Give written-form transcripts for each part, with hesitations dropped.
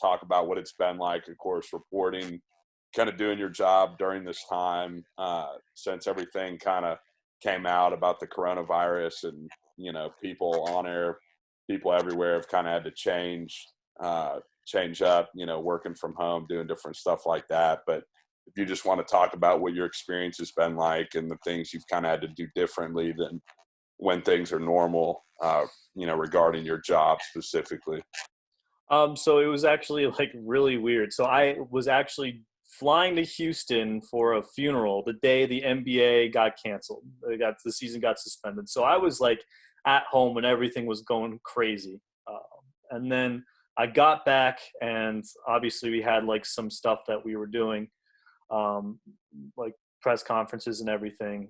talk about what it's been like, of course, reporting, kind of doing your job during this time, since everything kind of came out about the coronavirus, and, people on air, people everywhere have kind of had to change up, working from home, doing different stuff like that. But if you just want to talk about what your experience has been like and the things you've kind of had to do differently than when things are normal, regarding your job specifically. So it was actually like really weird. So I was actually flying to Houston for a funeral the day the NBA got canceled. The season got suspended. So I was like at home when everything was going crazy. And then I got back, and obviously we had like some stuff that we were doing, like press conferences and everything.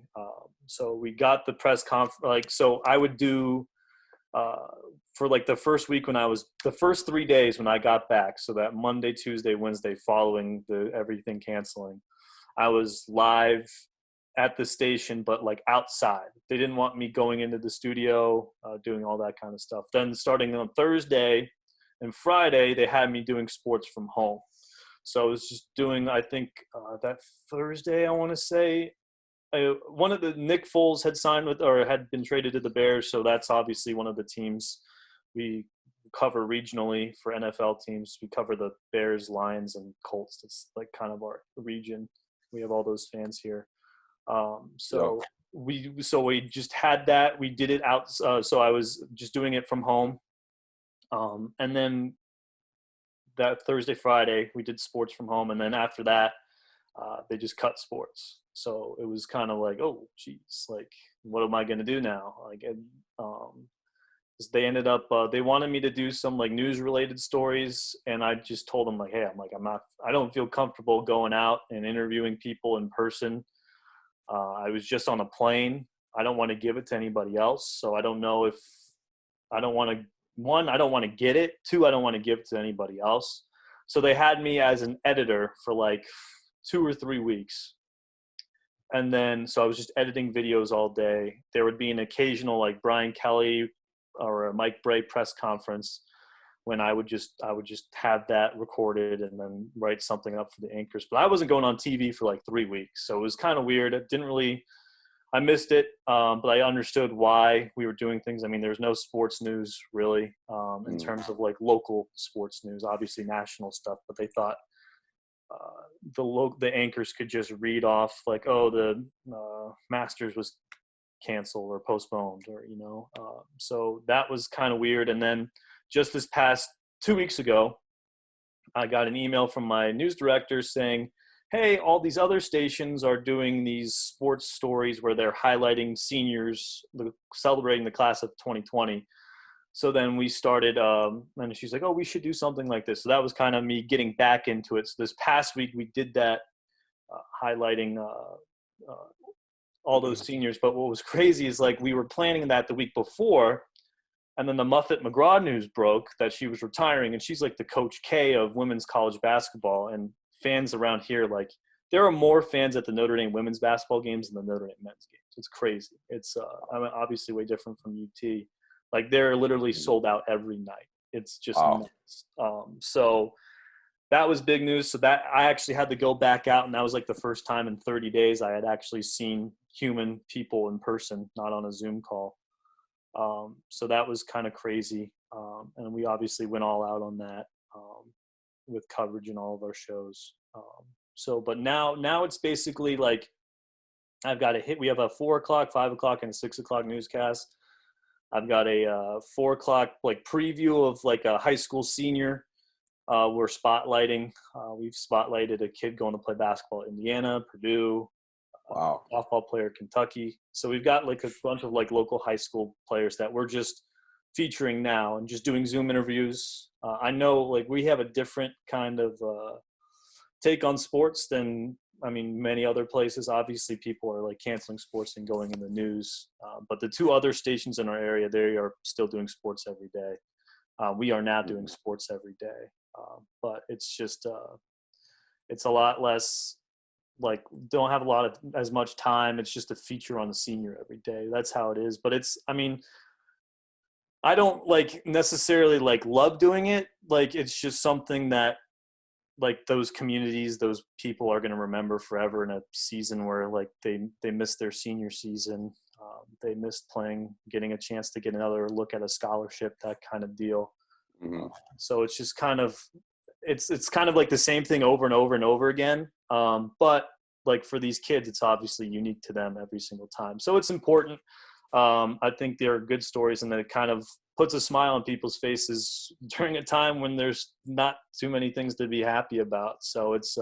So we got the press conference. So I would do for like the first 3 days when I got back. So that Monday, Tuesday, Wednesday following the everything canceling, I was live at the station, but like outside. They didn't want me going into the studio, doing all that kind of stuff. Then starting on Thursday and Friday, they had me doing sports from home. So I was just doing, I think that Thursday, I want to say, one of the Nick Foles had signed with, or had been traded to the Bears. So that's obviously one of the teams we cover regionally for NFL teams. We cover the Bears, Lions, and Colts. It's like kind of our region. We have all those fans here. So we just had that. We did it out. So I was just doing it from home. And then that Thursday, Friday, we did sports from home. And then after that, they just cut sports. So it was kind of like, oh, geez, like, what am I going to do now? Like, they ended up, they wanted me to do some like news related stories. And I just told them like, hey, I don't feel comfortable going out and interviewing people in person. I was just on a plane. I don't want to give it to anybody else. So I don't know if I don't want to, one, I don't want to get it. Two, I don't want to give it to anybody else. So they had me as an editor for like 2 or 3 weeks. And then, so I was just editing videos all day. There would be an occasional like Brian Kelly or a Mike Bray press conference when I would just have that recorded and then write something up for the anchors. But I wasn't going on TV for like 3 weeks. So it was kind of weird. I missed it, but I understood why we were doing things. I mean, there's no sports news really in terms of like local sports news, obviously national stuff, but they thought the anchors could just read off like, oh, the Masters was canceled or postponed, or so that was kind of weird. And then just this past 2 weeks ago, I got an email from my news director saying, hey, all these other stations are doing these sports stories where they're highlighting seniors celebrating the class of 2020. So then we started, and she's like, oh, we should do something like this. So that was kind of me getting back into it. So this past week we did that, highlighting all those seniors. But what was crazy is like we were planning that the week before, and then the Muffet McGraw news broke that she was retiring, and she's like the Coach K of women's college basketball. And fans around here, like, there are more fans at the Notre Dame women's basketball games than the Notre Dame men's games. It's crazy. It's obviously way different from UT. Like, they're literally sold out every night. It's just nuts. So that was big news. So that I actually had to go back out, and that was like the first time in 30 days I had actually seen human people in person, not on a Zoom call. So that was kind of crazy. And we obviously went all out on that with coverage in all of our shows. But now it's basically like I've got we have a 4 o'clock, 5 o'clock, and a 6 o'clock newscast. I've got a 4 o'clock like preview of like a high school senior. We're spotlighting. We've spotlighted a kid going to play basketball at Indiana, Purdue, softball player, Kentucky. So we've got like a bunch of like local high school players that we're just featuring now and just doing Zoom interviews. I know like we have a different kind of take on sports than, many other places. Obviously people are like canceling sports and going in the news. But the 2 other stations in our area, they are still doing sports every day. We are now doing sports every day. But it's just, it's a lot less, like, don't have as much time. It's just a feature on the senior every day. That's how it is. But it's, I don't like necessarily like love doing it. Like it's just something that like those communities, those people are going to remember forever in a season where like they missed their senior season. They missed playing, getting a chance to get another look at a scholarship, that kind of deal. Mm-hmm. So it's just kind of, it's kind of like the same thing over and over and over again. But like for these kids, it's obviously unique to them every single time. So it's important. I think there are good stories, and that it kind of puts a smile on people's faces during a time when there's not too many things to be happy about. So it's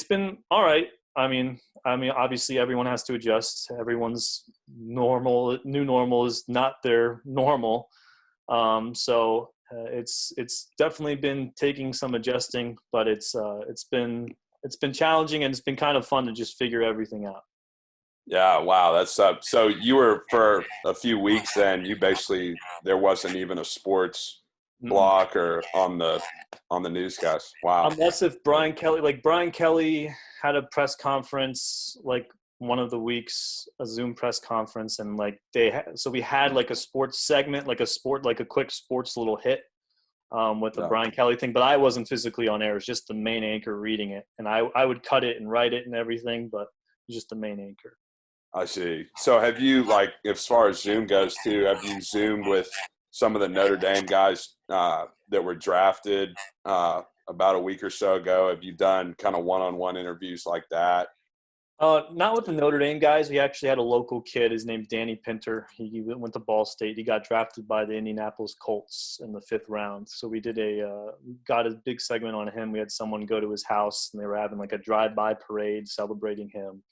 been all right. I mean, obviously everyone has to adjust. Everyone's new normal is not their normal. It's definitely been taking some adjusting, but it's been challenging, and it's been kind of fun to just figure everything out. Yeah, wow, that's so you were for a few weeks then you basically there wasn't even a sports Mm-mm. block or on the newscast. Wow. Unless if Brian Kelly had a press conference like one of the weeks, a Zoom press conference, and like so we had like a sports segment, like a quick sports little hit with the Yeah. Brian Kelly thing, but I wasn't physically on air. It was just the main anchor reading it, and I would cut it and write it and everything, but just the main anchor. I see. So have you, like, as far as Zoom goes too, have you Zoomed with some of the Notre Dame guys that were drafted about a week or so ago? Have you done kind of one-on-one interviews like that? Not with the Notre Dame guys. We actually had a local kid. His name's Danny Pinter. He went to Ball State. He got drafted by the Indianapolis Colts in the 5th round. So we did got a big segment on him. We had someone go to his house, and they were having like a drive-by parade celebrating him.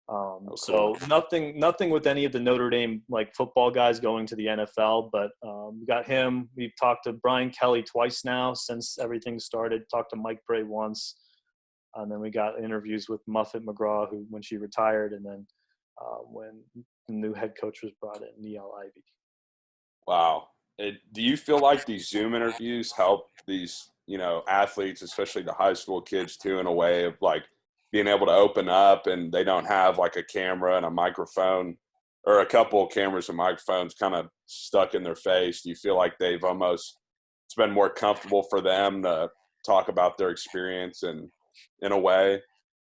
Oh, So cool. nothing with any of the Notre Dame like football guys going to the NFL, but we got him. We've talked to Brian Kelly twice now since everything started. Talked to Mike Bray once, and then we got interviews with Muffet McGraw, who when she retired, and then when the new head coach was brought in, Neil Ivy. Wow. Do you feel like these Zoom interviews help these, athletes, especially the high school kids too, in a way of like being able to open up and they don't have like a camera and a microphone or a couple of cameras and microphones kind of stuck in their face? Do you feel like it's been more comfortable for them to talk about their experience and in a way?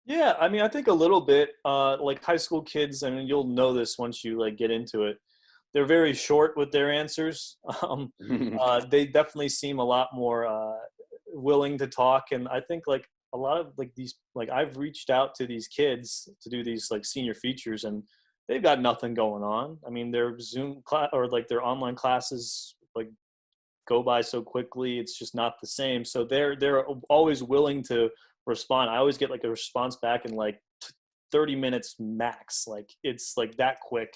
Yeah, I mean, I think a little bit. Like high school kids, I mean, you'll know this once you like get into it. They're very short with their answers. They definitely seem a lot more willing to talk, and I think like a lot of like these, like I've reached out to these kids to do these like senior features, and they've got nothing going on. I mean, their Zoom class or like their online classes like go by so quickly. It's just not the same. So they're always willing to respond. I always get like a response back in like 30 minutes max. Like it's like that quick.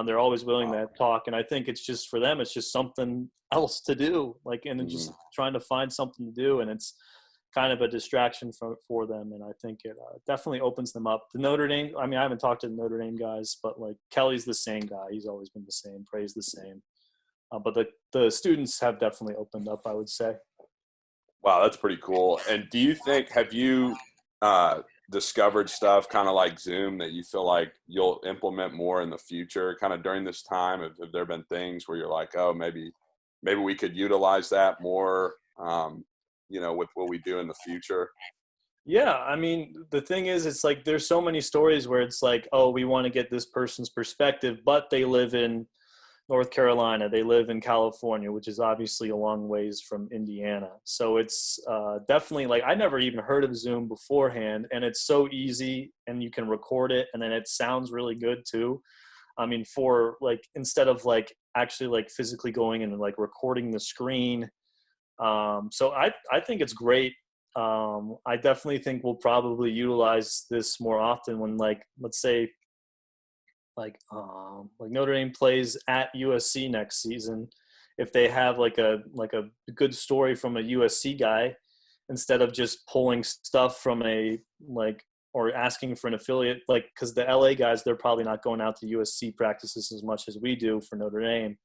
They're always willing to talk, and I think it's just for them. It's just something else to do, like, and just trying to find something to do, and it's kind of a distraction for them. And I think it definitely opens them up. The Notre Dame. I mean, I haven't talked to the Notre Dame guys, but like Kelly's the same guy. He's always been the same. Praise the same. But the students have definitely opened up, I would say. Wow, that's pretty cool. And have you discovered stuff kind of like Zoom that you feel like you'll implement more in the future, kind of during this time? Have there been things where you're like, oh, maybe we could utilize that more, with what we do in the future? Yeah, I mean, the thing is, it's like there's so many stories where it's like, oh, we want to get this person's perspective, but they live in North Carolina, they live in California, which is obviously a long ways from Indiana. So it's definitely like I never even heard of Zoom beforehand, and it's so easy, and you can record it, and then it sounds really good too. I mean, for like instead of like actually like physically going and like recording the screen. So I think it's great. I definitely think we'll probably utilize this more often when like let's say like Notre Dame plays at USC next season. If they have like a good story from a USC guy, instead of just pulling stuff from a like or asking for an affiliate, like because the LA guys, they're probably not going out to USC practices as much as we do for Notre Dame.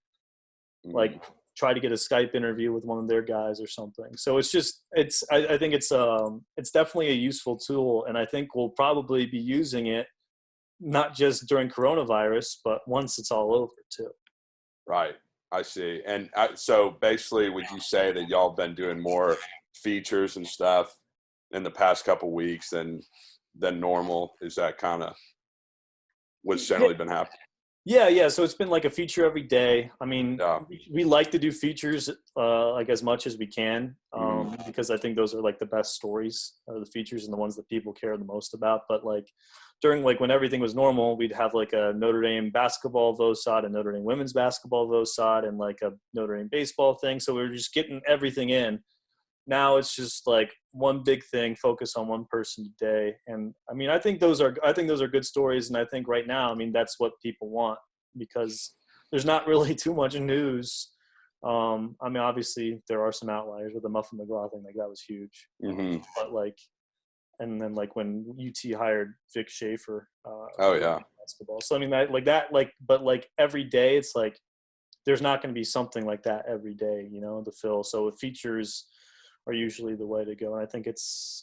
Like try to get a Skype interview with one of their guys or something. So it's just I think it's definitely a useful tool, and I think we'll probably be using it not just during coronavirus, but once it's all over too. Right. I see. And so basically, would you say that y'all been doing more features and stuff in the past couple weeks than normal? Is that kind of what's Yeah, generally been happening? yeah. So it's been like a feature every day. I mean, Yeah. we like to do features like as much as we can Hmm. because I think those are like the best stories, are the features and the ones that people care the most about. But like during like when everything was normal, we'd have like a Notre Dame basketball VOSOD, a Notre Dame women's basketball VOSOD, and like a Notre Dame baseball thing. So we were just getting everything in. Now it's just like one big thing, focus on one person today. And I mean, I think those are good stories. And I think right now, I mean, that's what people want because there's not really too much news. I mean, obviously there are some outliers with the Muffin McGraw thing, like that was huge. Hmm. But like, and then like when UT hired Vic Schaefer Oh for yeah. basketball. So I mean, but like every day, it's like there's not going to be something like that every day, you know, to fill. So the features are usually the way to go. And I think it's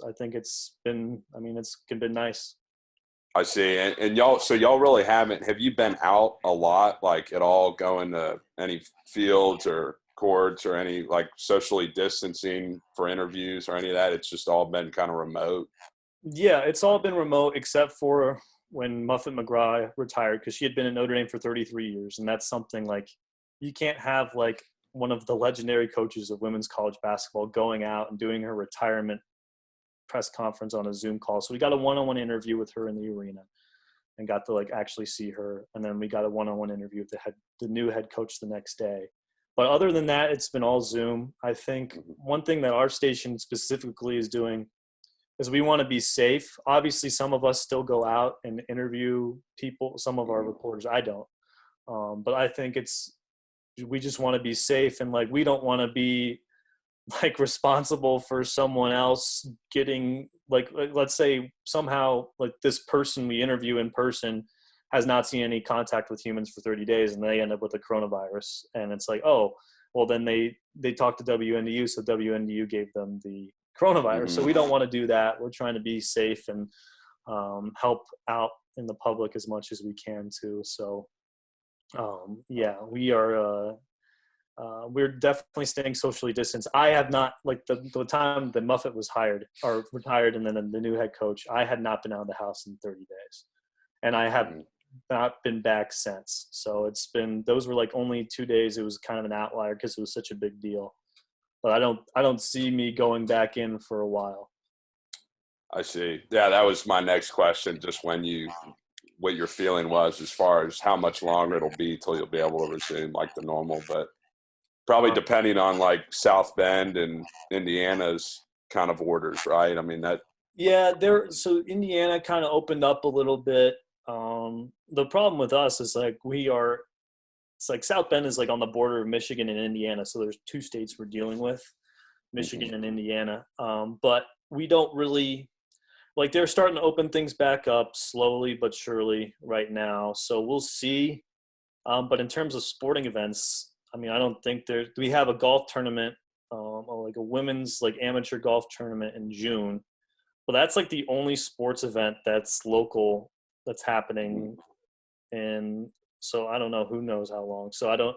been, I mean, it's been nice. I see. And y'all, so y'all really haven't, have you been out a lot, like at all, going to any fields or courts or any like socially distancing for interviews or any of that? It's just all been kind of remote. Yeah, it's all been remote except for when Muffet McGraw retired because she had been at Notre Dame for 33 years. And that's something like you can't have like one of the legendary coaches of women's college basketball going out and doing her retirement press conference on a Zoom call. So we got a one-on-one interview with her in the arena and got to like actually see her. And then we got a one-on-one interview with the new head coach the next day. But other than that, it's been all Zoom. I think one thing that our station specifically is doing is we want to be safe. Obviously, some of us still go out and interview people. Some of our reporters, I don't. But I think we just want to be safe and like we don't want to be like responsible for someone else getting like let's say somehow like this person we interview in person has not seen any contact with humans for 30 days and they end up with a coronavirus and it's like, oh well, then they talked to WNDU, so WNDU gave them the coronavirus. So Hmm. we don't want to do that. We're trying to be safe and help out in the public as much as we can too. So yeah, we're definitely staying socially distanced. I have not, like the time that Muffet was hired or retired and then the new head coach, I had not been out of the house in 30 days. And I have not been back since. So those were like only 2 days. It was kind of an outlier because it was such a big deal. But I don't see me going back in for a while. I see. Yeah, that was my next question. Just what your feeling was as far as how much longer it'll be till you'll be able to resume like the normal, but probably depending on like South Bend and Indiana's kind of orders, right? I mean that. Yeah, so Indiana kind of opened up a little bit. The problem with us is like it's like South Bend is like on the border of Michigan and Indiana, so there's two states we're dealing with, Mhm. Michigan and Indiana. But we don't really like they're starting to open things back up slowly but surely right now. So we'll see. But in terms of sporting events, I mean, I don't think we have a golf tournament, or like a women's like amateur golf tournament in June. But that's like the only sports event that's local that's happening. And so I don't know, who knows how long. So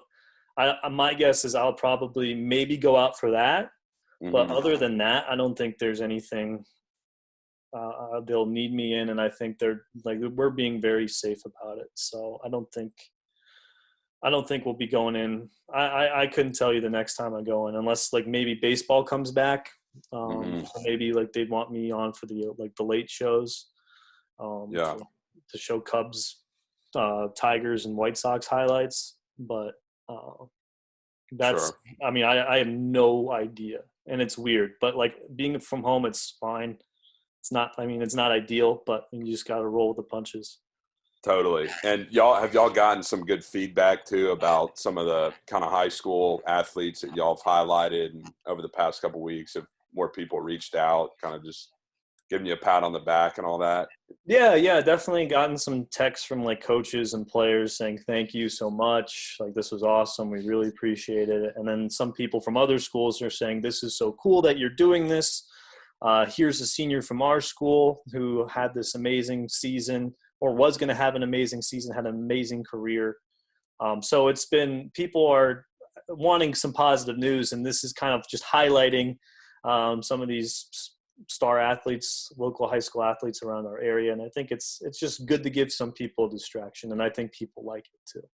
my guess is I'll probably maybe go out for that. But Mhm. other than that, I don't think there's anything they'll need me in. And I think they're like, we're being very safe about it. So I don't think we'll be going in. I couldn't tell you the next time I go in unless like maybe baseball comes back. Mhm. So maybe like they'd want me on for the late shows, Yeah. to show Cubs, Tigers, and White Sox highlights. But uh, that's, Sure. I mean, I have no idea, and it's weird. But like being from home, it's fine. It's not. I mean, it's not ideal, but you just got to roll with the punches. Totally. And y'all gotten some good feedback too about some of the kind of high school athletes that y'all have highlighted and over the past couple of weeks? Have more people reached out, kind of just giving you a pat on the back and all that? Yeah, definitely gotten some texts from like coaches and players saying thank you so much. Like this was awesome. We really appreciate it. And then some people from other schools are saying this is so cool that you're doing this. Here's a senior from our school who had this amazing season or was going to have an amazing season, had an amazing career. So it's been, people are wanting some positive news, and this is kind of just highlighting some of these star athletes, local high school athletes around our area. And I think it's just good to give some people a distraction, and I think people like it too.